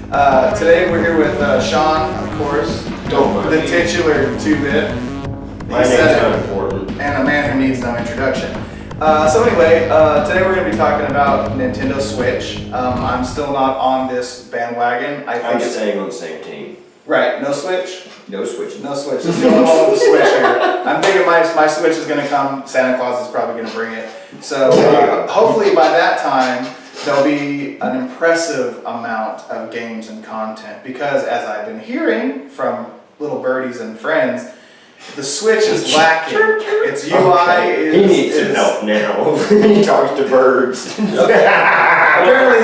Today we're here with Sean, of course, the titular 2-bit. My name's not important. And a man who needs no introduction. So anyway, today we're going to be talking about Nintendo Switch. I'm still not on this bandwagon. I'm staying on the same team. Right, no Switch? No switching. No Switch. Let's go all with the Switch here. I'm thinking my Switch is going to come. Santa Claus is probably going to bring it. So hopefully by that time, there'll be an impressive amount of games and content. Because as I've been hearing from little birdies and friends, the Switch is lacking. Its UI is... He needs some help now. He talks to birds. Apparently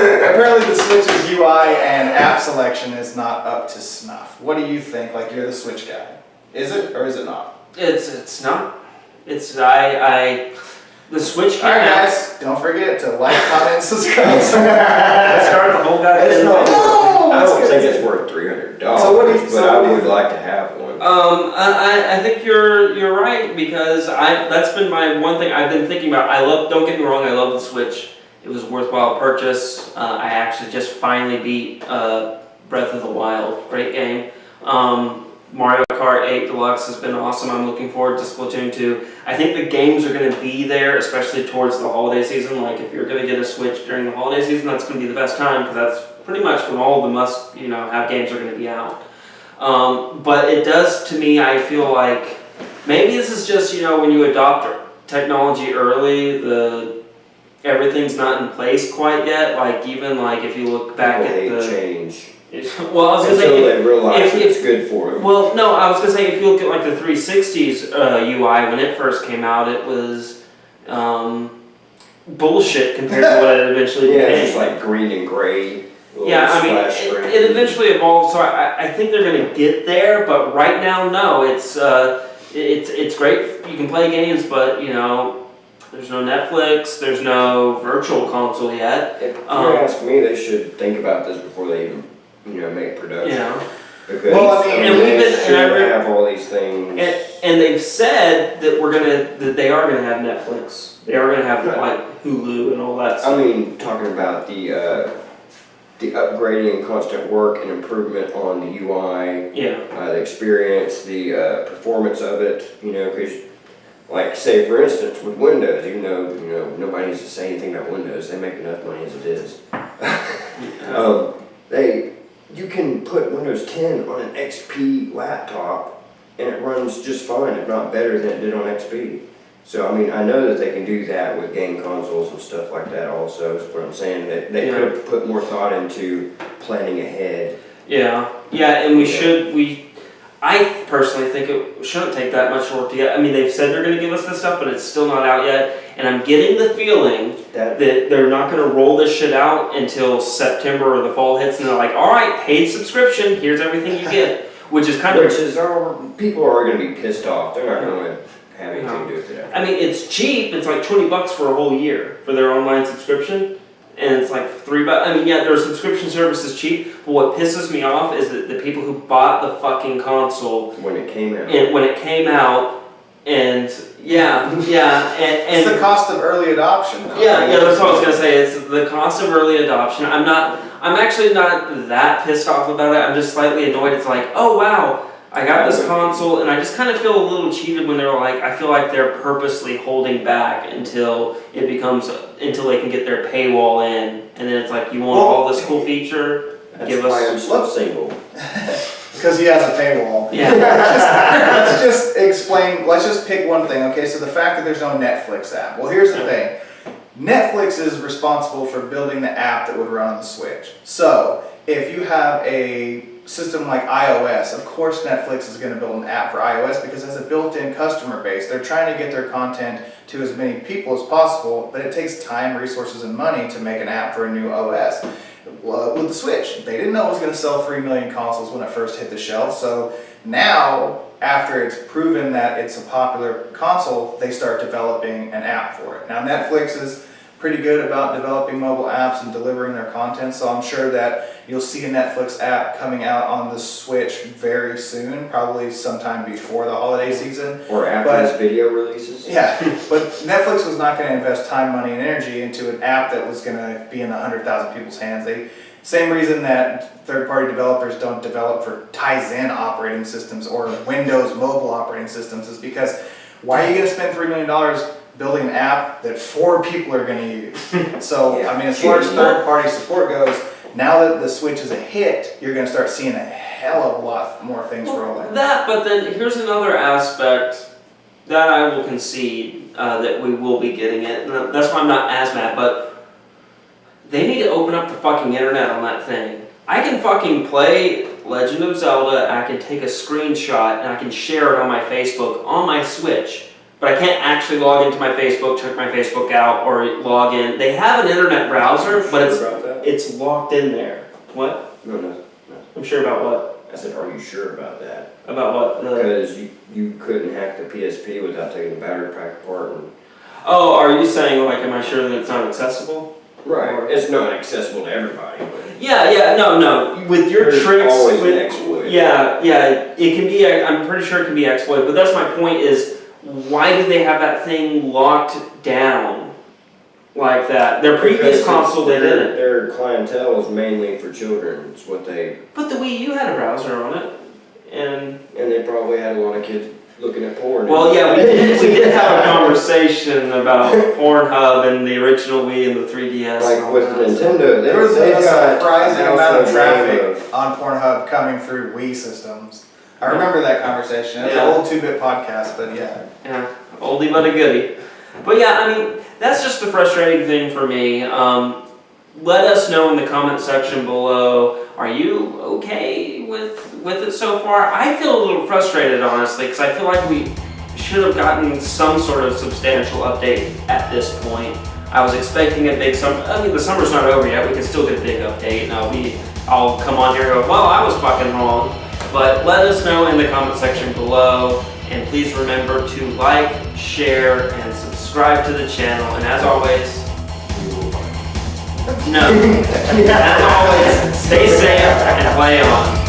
the Switch's UI and app selection is not up to snuff. What do you think? Like, you're the Switch guy. Is it or is it not? It's not. The Switch came Alright out. guys, don't forget to like, comment, subscribe. Let's start the whole guy. It's not. No, I don't it's think good. it's worth $300. So what do you- but I would like to have one. I think you're right, because that's been my one thing I've been thinking about. Don't get me wrong, I love the Switch. It was a worthwhile purchase. I actually just finally beat Breath of the Wild. Great game. Mario Kart 8 Deluxe has been awesome. I'm looking forward to Splatoon 2. I think the games are going to be there, especially towards the holiday season. Like, if you're going to get a Switch during the holiday season, that's going to be the best time, because that's pretty much when all the must-have games are going to be out. But it does, to me, I feel like maybe this is just, when you adopt technology early, everything's not in place quite yet. Like, even like if you look back at the change. Well, I was gonna say they realize it's good for them. Well, no, I was gonna say if you look at like the 360's UI when it first came out, it was bullshit compared to what it eventually became. It's just like green and gray. Yeah, I mean, it eventually evolved, so I think they're gonna get there, but right now, no. It's great. You can play games, but there's no Netflix. There's no virtual console yet. If you ask me, they should think about this before they even make production. Because they have all these things. And they've said that they are gonna have Netflix. They are gonna have like Hulu and all that stuff. I mean, talking about the upgrading and constant work and improvement on the UI, the experience, the performance of it, because like say for instance with Windows, even though nobody needs to say anything about Windows, they make enough money as it is. You can put Windows 10 on an XP laptop and it runs just fine, if not better than it did on XP. So I mean, I know that they can do that with game consoles and stuff like that also, is what I'm saying. That they could have put more thought into planning ahead. And I personally think it shouldn't take that much work to get. I mean, they've said they're going to give us this stuff, but it's still not out yet. And I'm getting the feeling that they're not going to roll this shit out until September or the fall hits, and they're like, all right, paid subscription, here's everything you get. People are going to be pissed off. They're not going to have anything to do with it. I mean, it's cheap. It's like $20 for a whole year for their online subscription. And it's like $3. I mean, their subscription service is cheap, but what pisses me off is that the people who bought the fucking console when it came out, and it's the cost of early adoption. Though. That's what I was gonna say. It's the cost of early adoption. I'm actually not that pissed off about it. I'm just slightly annoyed. It's like, oh wow, I got this console, and I just kind of feel a little cheated when they're like, I feel like they're purposely holding back until they can get their paywall in, and then it's like, you want all this cool feature? That's why I'm still single. Because he has a paywall. Yeah. Let's just explain. Let's just pick one thing. Okay, so the fact that there's no Netflix app. Well, here's the thing. Netflix is responsible for building the app that would run on the Switch. So if you have a system like iOS, of course Netflix is going to build an app for iOS because it has a built-in customer base. They're trying to get their content to as many people as possible, but it takes time, resources, and money to make an app for a new OS. With the Switch, they didn't know it was going to sell 3 million consoles when it first hit the shelf, so now, after it's proven that it's a popular console, they start developing an app for it. Now Netflix is pretty good about developing mobile apps and delivering their content, so I'm sure that you'll see a Netflix app coming out on the Switch very soon, probably sometime before the holiday season. Or after this video releases. Yeah, but Netflix was not going to invest time, money, and energy into an app that was going to be in 100,000 people's hands. Same reason that third-party developers don't develop for Tizen operating systems or Windows mobile operating systems is because why are you gonna spend $3 million building an app that 4 people are gonna use? So, I mean, as far as third-party support goes, now that the Switch is a hit, you're gonna start seeing a hell of a lot more things rolling. That, but then here's another aspect that I will concede that we will be getting it. And that's why I'm not as mad, but they need to open up the fucking internet on that thing. I can fucking play Legend of Zelda, I can take a screenshot, and I can share it on my Facebook on my Switch. But I can't actually log into my Facebook, check my Facebook out, or log in. They have an internet browser, but it's locked in there. What? No. I'm sure about what? I said, are you sure about that? About what? Because you couldn't hack the PSP without taking the battery pack apart. Oh, are you saying, like, am I sure that it's not accessible? Right. It's not accessible to everybody, but Yeah, no. With your there's tricks, always an exploit. yeah, it can be. I'm pretty sure it can be exploited. But that's my point: is why do they have that thing locked down like that? Their previous console, they didn't. Their clientele is mainly for children. It's what they. But the Wii U had a browser on it, and they probably had a lot of kids looking at porn. well, yeah, we did have a conversation about Pornhub and the original Wii and the 3DS. Like with Nintendo, There was a they've got surprising amount of traffic of- on Pornhub coming through Wii systems. I remember that conversation. It was Yeah. an old 2-bit podcast, but yeah. Yeah, oldie but a goodie. But yeah, I mean, that's just the frustrating thing for me. Let us know in the comment section below, are you okay with it so far? I feel a little frustrated, honestly, because I feel like we should have gotten some sort of substantial update at this point. I was expecting a big summer. I mean, the summer's not over yet. We can still get a big update, and I'll come on here and go, well, I was fucking wrong. But let us know in the comment section below, and please remember to like, share, and subscribe to the channel. And as always, no. As always, stay safe and play on.